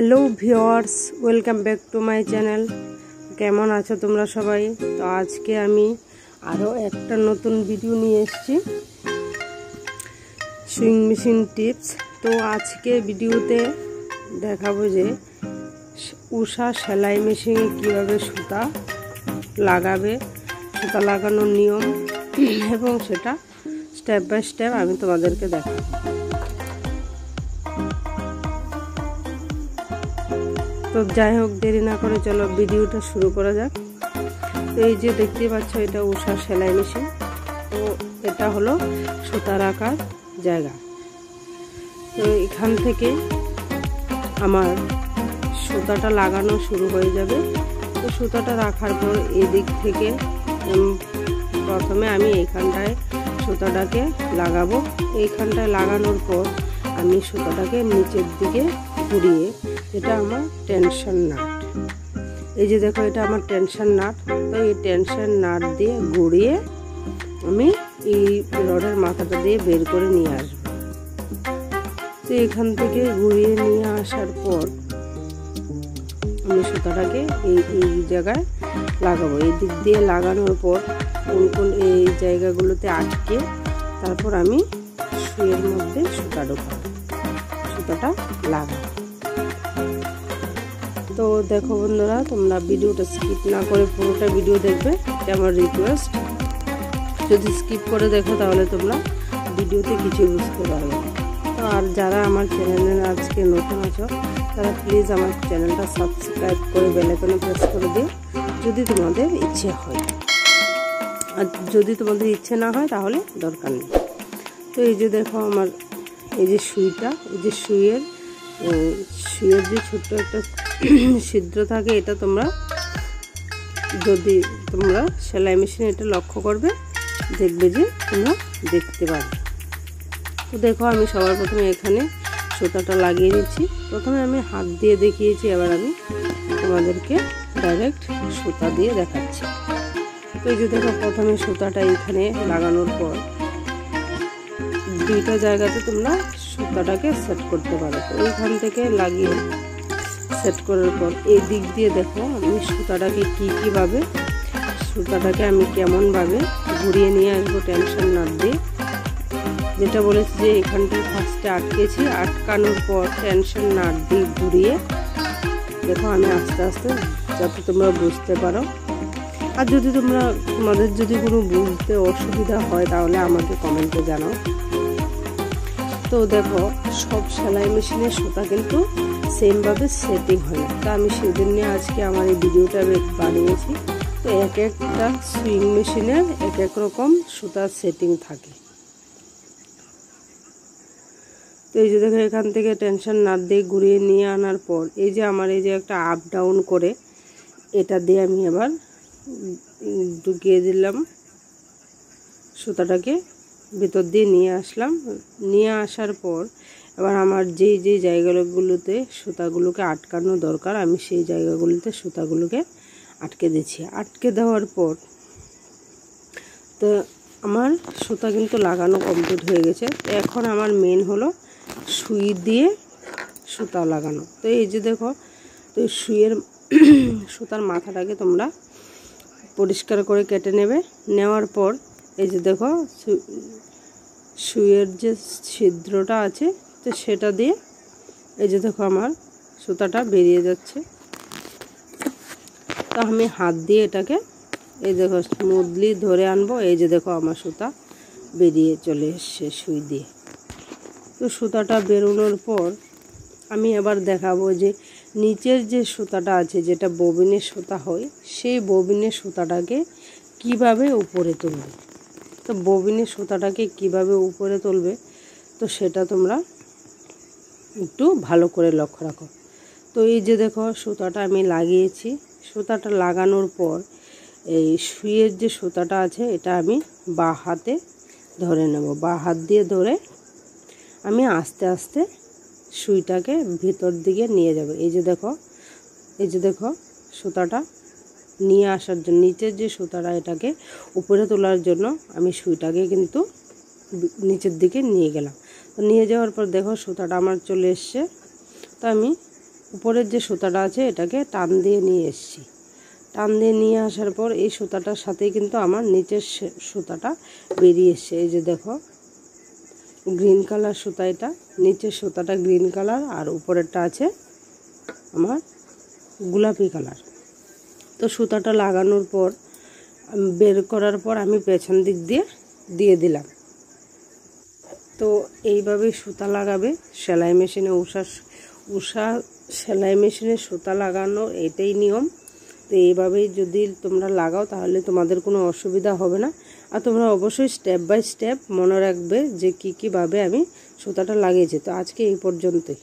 Hello viewers, welcome back to my channel. কেমন আছো তোমরা সবাই? তো আজকে আমি আরও একটা নতুন ভিডিও নিয়ে এসেছি, সুইং মেশিন টিপস। তো আজকে ভিডিওতে দেখাবো যে উষা সেলাই মেশিনে কীভাবে সুতা লাগাবে, সুতা লাগানোর নিয়ম এবং সেটা স্টেপ বাই স্টেপ আমি তোমাদেরকে দেখাবো। তো যাই হোক, দেরি না করে চলো ভিডিওটা শুরু করা যাক। তো এই যে দেখতে পাচ্ছ, এটা উষা সেলাই মেশিন। তো এটা হলো সুতা রাখার জায়গা। তো এখান থেকে আমার সুতাটা লাগানো শুরু হয়ে যাবে। তো সুতাটা রাখার পর এদিক থেকে প্রথমে আমি এইখানটায় সুতাটাকে লাগাবো। এইখানটায় লাগানোর পর আমি সুতাটাকে নিচের দিকে ঘুরিয়ে, এটা আমার টেনশন নাট, এই যে দেখো এটা আমার টেনশন নাট। তো এই টেনশন নাট দিয়ে ঘুরিয়ে আমি এই রডের মাথাটা দিয়ে বের করে নিয়ে আসবো। তো এখান থেকে ঘুরিয়ে নিয়ে আসার পর আমি সুতাটাকে এই জায়গায় লাগাবো। এই দিক দিয়ে লাগানোর পর কোন কোন এই জায়গাগুলোতে আটকে তারপর আমি সুইয়ের মধ্যে সুতা ঢোকাবো, সুতাটা লাগাবো। তো দেখো বন্ধুরা, তোমরা ভিডিওটা স্কিপ না করে পুরোটা ভিডিও দেখবে, এটা আমার রিকোয়েস্ট। যদি স্কিপ করে দেখো তাহলে তোমরা ভিডিওতে কিছু বুঝতে পারবে। তো আর যারা আমার চ্যানেলে আজকে নতুন আছো তারা প্লিজ আমার চ্যানেলটা সাবস্ক্রাইব করে বেল আইকনে প্রেস করে দিও, যদি তোমাদের ইচ্ছে হয়। আর যদি তোমাদের ইচ্ছে না হয় তাহলে দরকার নেই। তো এই যে দেখো আমার এই যে সুইটা, এই যে সুইয়ের যে ছোট্ট একটা ছিদ্র থাকে, এটা যদি তোমরা সেলাই মেশিনে এটা লক্ষ্য করবে, দেখবে যে তোমরা দেখতে পাবে। তো দেখো আমি সবার প্রথমে এখানে সুতাটা লাগিয়ে নিচ্ছি। প্রথমে আমি হাত দিয়ে দেখিয়েছি, এবার আমি তোমাদেরকে ডাইরেক্ট সুতা দিয়ে দেখাচ্ছি। তো এই যে দেখো প্রথমে সুতাটা এখানে লাগানোর পর দুইটা জায়গাতে তোমরা সুতাটাকে সেট করতে পারো। তো এইখান থেকে লাগিয়ে সেট করার পর এই দিক দিয়ে দেখো আমি সুতাটাকে কীভাবে সুতাটাকে আমি কেমনভাবে ঘুরিয়ে নিয়ে আসবো টেনশন নাট দিয়ে। যেটা বলেছি যে এখানটায় ফার্স্টে আটকেছি, আটকানোর পর টেনশন নাট দিয়ে ঘুরিয়ে দেখো আমি আস্তে আস্তে, যাতে তোমরা বুঝতে পারো। আর যদি তোমাদের যদি কোনো বুঝতে অসুবিধা হয় তাহলে আমাকে কমেন্টে জানাও। তো দেখো সব সেলাই মেশিনের সুতা কিন্তু সেমভাবে সেটিং হয় না। তা আমি সেদিন নিয়ে আজকে আমার এই ভিডিওটা বানিয়েছি। তো এক একটা সুইং মেশিনের এক এক রকম সুতার সেটিং থাকে। তো এই যে দেখো এখান থেকে টেনশন নাট দিয়ে ঘুরিয়ে নিয়ে আনার পর এই যে আমার এই যে একটা আপ ডাউন করে, এটা দিয়ে আমি আবার ঢুকিয়ে দিলাম সুতাটাকে, ভিতর দিয়ে নিয়ে আসলাম। নিয়ে আসার পর এবার আমার যেই জায়গাগুলোতে সুতাগুলোকে আটকানো দরকার, আমি সেই জায়গাগুলোতে সুতাগুলোকে আটকে দিচ্ছি। আটকে দেওয়ার পর তো আমার সুতা কিন্তু লাগানো কমপ্লিট হয়ে গেছে। তো এখন আমার মেন হলো সুই দিয়ে সুতা লাগানো। তো এই যে দেখো, তো সুইয়ের সুতার মাথাটাকে তোমরা পরিষ্কার করে কেটে নেবে। নেওয়ার পর এই যে দেখো সুইয়ের যে ছিদ্রটা আছে, তো সেটা দিয়ে এই যে দেখো আমার সুতাটা বেরিয়ে যাচ্ছে। তো আমি হাত দিয়ে এটাকে এই দেখো স্মুথলি ধরে আনবো। এই যে দেখো আমার সুতা বেরিয়ে চলে এসছে সুই দিয়ে। তো সুতাটা বেরোনোর পর আমি এবার দেখাবো যে নিচের যে সুতাটা আছে, যেটা ববিনের সুতা হয়, সেই ববিনের সুতাটাকে কিভাবে উপরে তুলবে। তো ববিনের সুতাটাকে কিভাবে উপরে তুলবে, তো সেটা তোমরা একটু ভালো করে লক্ষ্য রাখো। তো এই যে দেখো সুতাটা আমি লাগিয়েছি। সুতাটা লাগানোর পর এই সুইয়ের যে সুতাটা আছে, এটা আমি বাঁ হাতে ধরে নেব। বাঁ হাত দিয়ে ধরে আমি আস্তে আস্তে সুইটাকে ভিতর দিকে নিয়ে যাব। এই যে দেখো সুতাটা নিয়ে আসার জন্য, নিচের যে সুতাটা, এটাকে উপরে তোলার জন্য আমি সুইটাকে কিন্তু নিচের দিকে নিয়ে গেলাম। তো নিয়ে যাওয়ার পর দেখো সুতাটা আমার চলে এসছে। তো আমি উপরের যে সুতাটা আছে এটাকে টান দিয়ে নিয়ে এসেছি। টান দিয়ে নিয়ে আসার পর এই সুতাটার সাথেই কিন্তু আমার নিচের সুতাটা বেরিয়ে এসছে। এই যে দেখো গ্রিন কালার সুতা, এটা নিচের সুতাটা গ্রিন কালার আর উপরেরটা আছে আমার গোলাপি কালার। তো সুতাটা লাগানোর পর বের করার পর আমি পেছন দিক দিয়ে দিলাম। তো এইভাবে সুতা লাগাবে সেলাই মেশিনে। উষা সেলাই মেশিনে সুতা লাগানো এটাই নিয়ম। তো এইভাবেই যদি তোমরা লাগাও তাহলে তোমাদের কোনো অসুবিধা হবে না। আর তোমরা অবশ্যই স্টেপ বাই স্টেপ মনে রাখবে যে কীভাবে আমি সুতাটা লাগিয়েছি। তো আজকে এই পর্যন্তই।